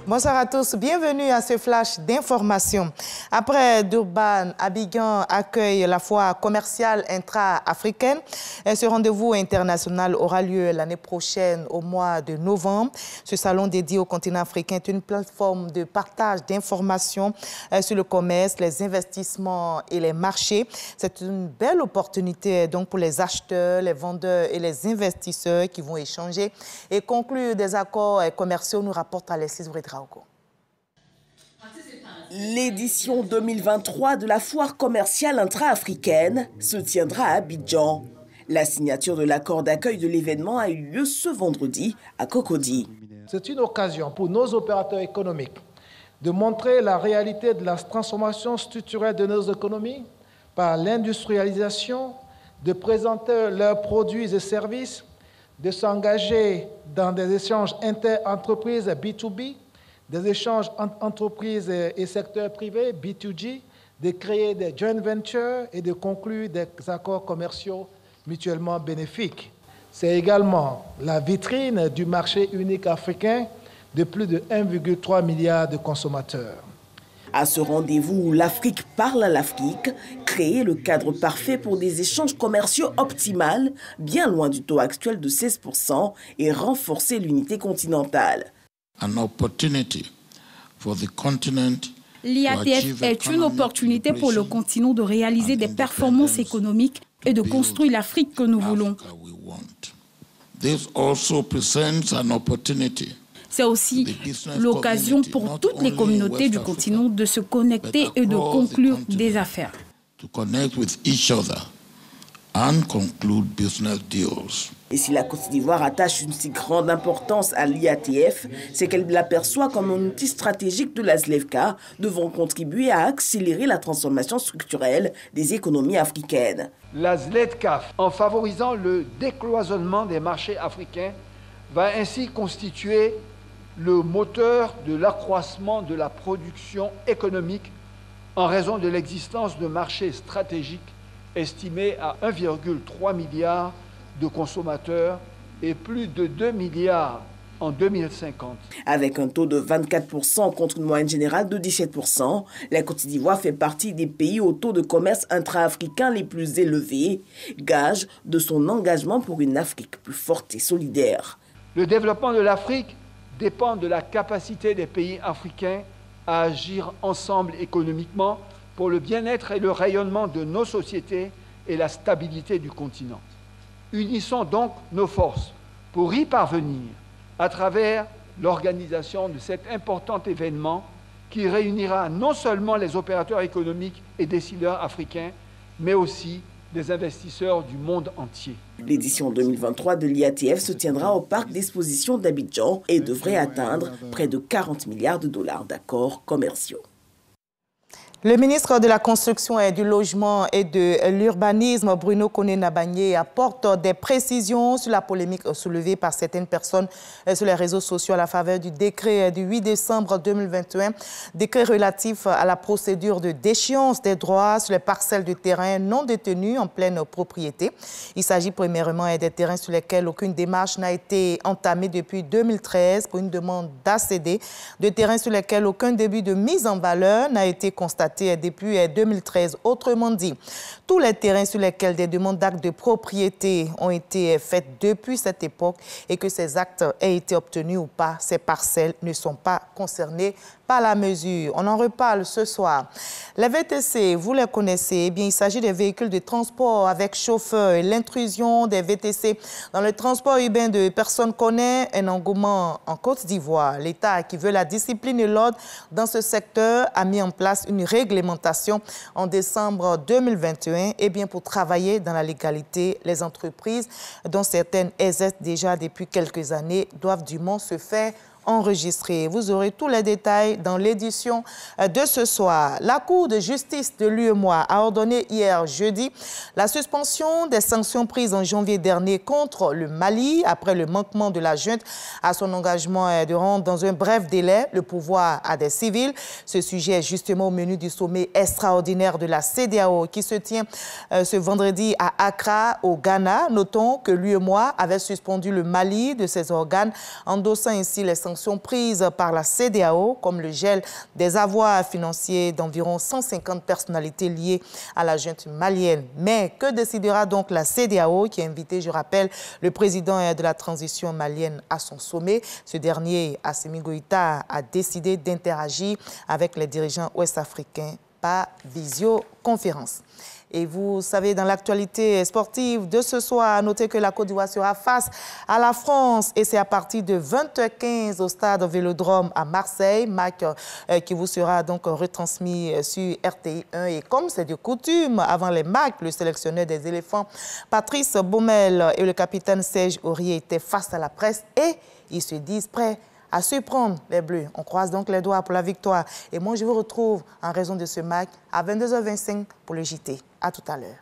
Bonsoir à tous, bienvenue à ce flash d'information. Après Durban, Abidjan accueille la foire commerciale intra-africaine. Ce rendez-vous international aura lieu l'année prochaine au mois de novembre. Ce salon dédié au continent africain est une plateforme de partage d'informations sur le commerce, les investissements et les marchés. C'est une belle opportunité donc pour les acheteurs, les vendeurs et les investisseurs qui vont échanger et conclure des accords commerciaux, nous rapporte Alexis Ouredraogo. L'édition 2023 de la foire commerciale intra-africaine se tiendra à Abidjan. La signature de l'accord d'accueil de l'événement a eu lieu ce vendredi à Cocody. C'est une occasion pour nos opérateurs économiques de montrer la réalité de la transformation structurelle de nos économies par l'industrialisation, de présenter leurs produits et services, de s'engager dans des échanges inter-entreprises B2B, des échanges entre entreprises et secteur privé, B2G, de créer des joint ventures et de conclure des accords commerciaux mutuellement bénéfiques. C'est également la vitrine du marché unique africain de plus de 1,3 milliard de consommateurs. À ce rendez-vous où l'Afrique parle à l'Afrique, créer le cadre parfait pour des échanges commerciaux optimaux, bien loin du taux actuel de 16%, et renforcer l'unité continentale. L'IATF est une opportunité pour le continent de réaliser des performances économiques et de construire l'Afrique que nous voulons. C'est aussi l'occasion pour toutes les communautés du continent de se connecter et de conclure des affaires. Et si la Côte d'Ivoire attache une si grande importance à l'IATF, c'est qu'elle l'aperçoit comme un outil stratégique de la ZLECA devant contribuer à accélérer la transformation structurelle des économies africaines. La ZLECA, en favorisant le décloisonnement des marchés africains, va ainsi constituer le moteur de l'accroissement de la production économique en raison de l'existence de marchés stratégiques estimés à 1,3 milliard de consommateurs et plus de 2 milliards en 2050. Avec un taux de 24% contre une moyenne générale de 17%, la Côte d'Ivoire fait partie des pays au taux de commerce intra-africain les plus élevés, gage de son engagement pour une Afrique plus forte et solidaire. Le développement de l'Afrique dépend de la capacité des pays africains à agir ensemble économiquement pour le bien-être et le rayonnement de nos sociétés et la stabilité du continent. Unissons donc nos forces pour y parvenir à travers l'organisation de cet important événement qui réunira non seulement les opérateurs économiques et décideurs africains, mais aussi des investisseurs du monde entier. L'édition 2023 de l'IATF se tiendra au parc d'exposition d'Abidjan et devrait atteindre près de 40 milliards de dollars d'accords commerciaux. Le ministre de la Construction et du Logement et de l'Urbanisme, Bruno Koné-Nabagné, apporte des précisions sur la polémique soulevée par certaines personnes sur les réseaux sociaux à la faveur du décret du 8 décembre 2021, décret relatif à la procédure de déchéance des droits sur les parcelles de terrain non détenues en pleine propriété. Il s'agit premièrement des terrains sur lesquels aucune démarche n'a été entamée depuis 2013 pour une demande d'accéder, de terrains sur lesquels aucun début de mise en valeur n'a été constaté depuis 2013. Autrement dit, tous les terrains sur lesquels des demandes d'actes de propriété ont été faites depuis cette époque et que ces actes aient été obtenus ou pas, ces parcelles ne sont pas concernées par la mesure. On en reparle ce soir. Les VTC, vous les connaissez, eh bien, il s'agit des véhicules de transport avec chauffeur. Et l'intrusion des VTC dans le transport urbain de personnes connaît un engouement en Côte d'Ivoire. L'État, qui veut la discipline et l'ordre dans ce secteur, a mis en place une réglementation en décembre 2021 eh bien, pour travailler dans la légalité. Les entreprises, dont certaines exercent déjà depuis quelques années, doivent du moins se faire enregistré. Vous aurez tous les détails dans l'édition de ce soir. La Cour de justice de l'UEMOA a ordonné hier jeudi la suspension des sanctions prises en janvier dernier contre le Mali après le manquement de la junte à son engagement de rendre dans un bref délai le pouvoir à des civils. Ce sujet est justement au menu du sommet extraordinaire de la CEDEAO qui se tient ce vendredi à Accra, au Ghana. Notons que l'UEMOA avait suspendu le Mali de ses organes, endossant ainsi les sanctions sanctions prises par la CEDEAO, comme le gel des avoirs financiers d'environ 150 personnalités liées à la junte malienne. Mais que décidera donc la CEDEAO, qui a invité, je rappelle, le président de la transition malienne à son sommet? Ce dernier, Assimi Goïta, a décidé d'interagir avec les dirigeants ouest-africains par visioconférence. Et vous savez, dans l'actualité sportive de ce soir, notez que la Côte d'Ivoire sera face à la France et c'est à partir de 20h15 au stade Vélodrome à Marseille, match qui vous sera donc retransmis sur RTI 1. Et comme c'est de coutume, avant les matchs, le sélectionneur des éléphants, Patrice Baumel et le capitaine Serge Aurier étaient face à la presse et ils se disent prêts à surprendre les Bleus. On croise donc les doigts pour la victoire. Et moi, je vous retrouve en raison de ce match à 22h25 pour le JT. À tout à l'heure.